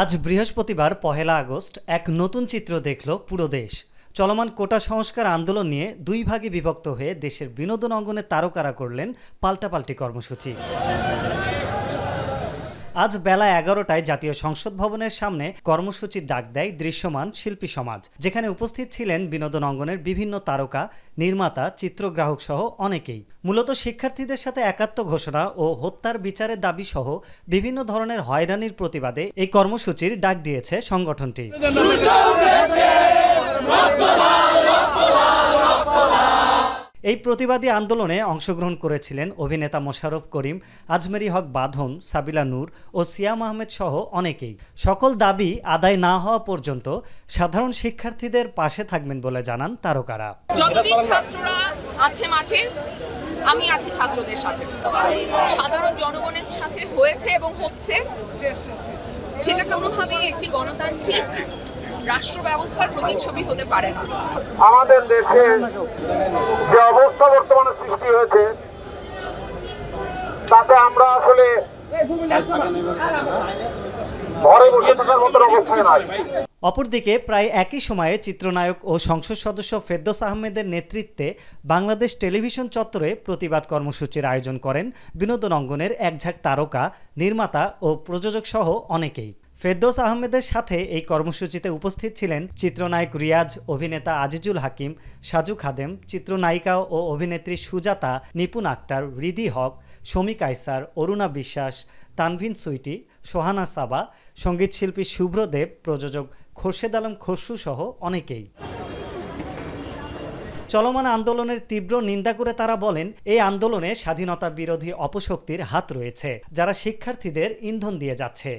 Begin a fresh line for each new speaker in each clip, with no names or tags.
আজ বৃহস্পতিবার ১ আগস্ট এক নতুন চিত্র দেখল পুরো দেশ। চলমান কোটা সংস্কার আন্দোলন নিয়ে দুই ভাগে বিভক্ত হয়ে দেশের বিনোদন অঙ্গনে তারকারা করলেন পাল্টাপাল্টি কর্মসূচি। আজ বেলা ১১টায় জাতীয় সংসদ ভবনের সামনে কর্মসূচির ডাক দেয় দৃশ্যমান শিল্পী সমাজ, যেখানে উপস্থিত ছিলেন বিনোদন অঙ্গনের বিভিন্ন তারকা, নির্মাতা, চিত্রগ্রাহক সহ অনেকেই। মূলত শিক্ষার্থীদের সাথে একাত্ম ঘোষণা ও হত্যার বিচারের দাবি সহ বিভিন্ন ধরনের হয়রানির প্রতিবাদে এই কর্মসূচির ডাক দিয়েছে সংগঠনটি। এই প্রতিবাদী আন্দোলনে অংশগ্রহণ করেছিলেন অভিনেতা মোশাররফ করিম, আজমেরী হক বাঁধন, সাবিলা নূর ও সিয়াম আহমেদ সহ অনেকেই। সকল দাবি আদায় না হওয়া পর্যন্ত সাধারণ শিক্ষার্থীদের পাশে থাকবেন বলে জানান তারকারা।
যতদিন ছাত্ররা আছে মাঠে, আমি আছি ছাত্রদের সাথে। সাধারণ জনগণের সাথে হয়েছে এবং হচ্ছে, সেটা কোনোভাবেই একটি গণতান্ত্রিক রাষ্ট্র ব্যবস্থার প্রতিচ্ছবি হতে পারে না।
আমাদের দেশে যে অবস্থা বর্তমানে সৃষ্টি হয়েছে তাতে আমরা আসলে ঘরে বসে থাকার মতো অবস্থায় নাই।
অপরদিকে প্রায় একই সময়ে চিত্রনায়ক ও সংসদ সদস্য ফেরদৌস আহমেদের নেতৃত্বে বাংলাদেশ টেলিভিশন চত্বরে প্রতিবাদ কর্মসূচির আয়োজন করেন বিনোদন অঙ্গনের একঝাঁক তারকা, নির্মাতা ও প্রযোজক সহ অনেকেই। ফেরদৌস আহমেদের সাথে এই কর্মসূচিতে উপস্থিত ছিলেন চিত্রনায়ক রিয়াজ, অভিনেতা আজিজুল হাকিম, সাজু খাদেম, চিত্রনায়িকা ও অভিনেত্রী সুজাতা, নিপুণ আক্তার, রিদি হক, শমী কায়সার, অরুণা বিশ্বাস, তানভিন সুইটি, সোহানা সাবা, সঙ্গীতশিল্পী শুভ্রদেব, প্রযোজক খোরশেদ আলম খসরু সহ অনেকেই। চলমান আন্দোলনের তীব্র নিন্দা করে তারা বলেন, এই আন্দোলনে স্বাধীনতা বিরোধী অপশক্তির হাত রয়েছে, যারা শিক্ষার্থীদের ইন্ধন দিয়ে যাচ্ছে।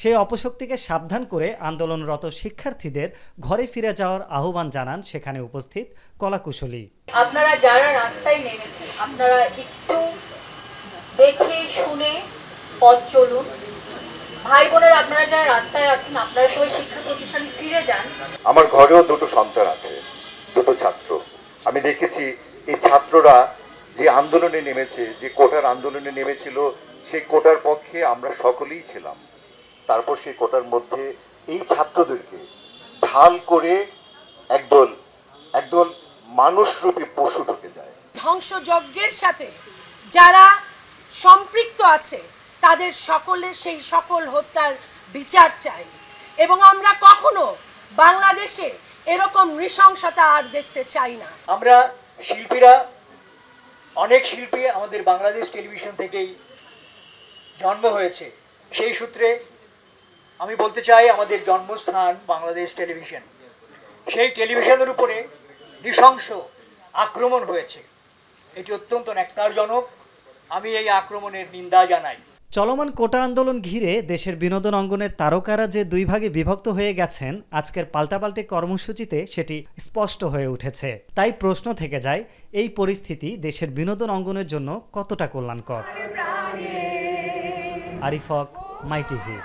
সেই অপশক্তিকে সাবধান করে আন্দোলনরত শিক্ষার্থীদের ঘরে ফিরে যাওয়ার আহ্বান জানান সেখানে উপস্থিত কলাকুশলী।
আপনারা যারা রাস্তায় নেমেছেন, আপনারা একটু দেখে শুনে পথ চলুন। ভাই বোনেরা, আপনারা যারা রাস্তায় আছেন, আপনারা সবাই শিক্ষা প্রতিষ্ঠানে ফিরে যান।
আমার ঘরেও দুটো সন্তান আছে, দুটো ছাত্র। আমি দেখেছি এই ছাত্ররা যে আন্দোলনে নেমেছে, যে কোটার আন্দোলনে নেমেছিল, সেই কোটার পক্ষে আমরা সকলেই ছিলাম। তারপর সেই কোটার মধ্যে এই ছাত্রদেরকে ঢাল করে একদল মানুষরূপী পশু ঢুকে যায়।
ধ্বংসযজ্ঞের সাথে যারা সম্পৃক্ত আছে তাদের সকলের সেই সকল হত্যার বিচার চাই, এবং আমরা কখনো বাংলাদেশে এরকম নৃশংসতা আর দেখতে চাই না।
আমরা শিল্পীরা, অনেক শিল্পী আমাদের বাংলাদেশ টেলিভিশন থেকেই জন্ম হয়েছে। সেই সূত্রে আমি বলতে চাই, আমাদের জন্মস্থান বাংলাদেশ টেলিভিশন। সেই টেলিভিশনের উপরে নৃশংস আক্রমণ হয়েছে, এটি অত্যন্ত ন্যক্কারজনক। আমি এই আক্রমণের নিন্দা জানাই।
চলমান কোটা আন্দোলন ঘিরে দেশের বিনোদন অঙ্গনের তারকারা যে দুই ভাগে বিভক্ত হয়ে গেছেন, আজকের পাল্টাপাল্টি কর্মসূচিতে সেটি স্পষ্ট হয়ে উঠেছে। তাই প্রশ্ন থেকে যায়, এই পরিস্থিতি দেশের বিনোদন অঙ্গনের জন্য কতটা কল্যাণকর। আরিফ হক, মাই টিভি।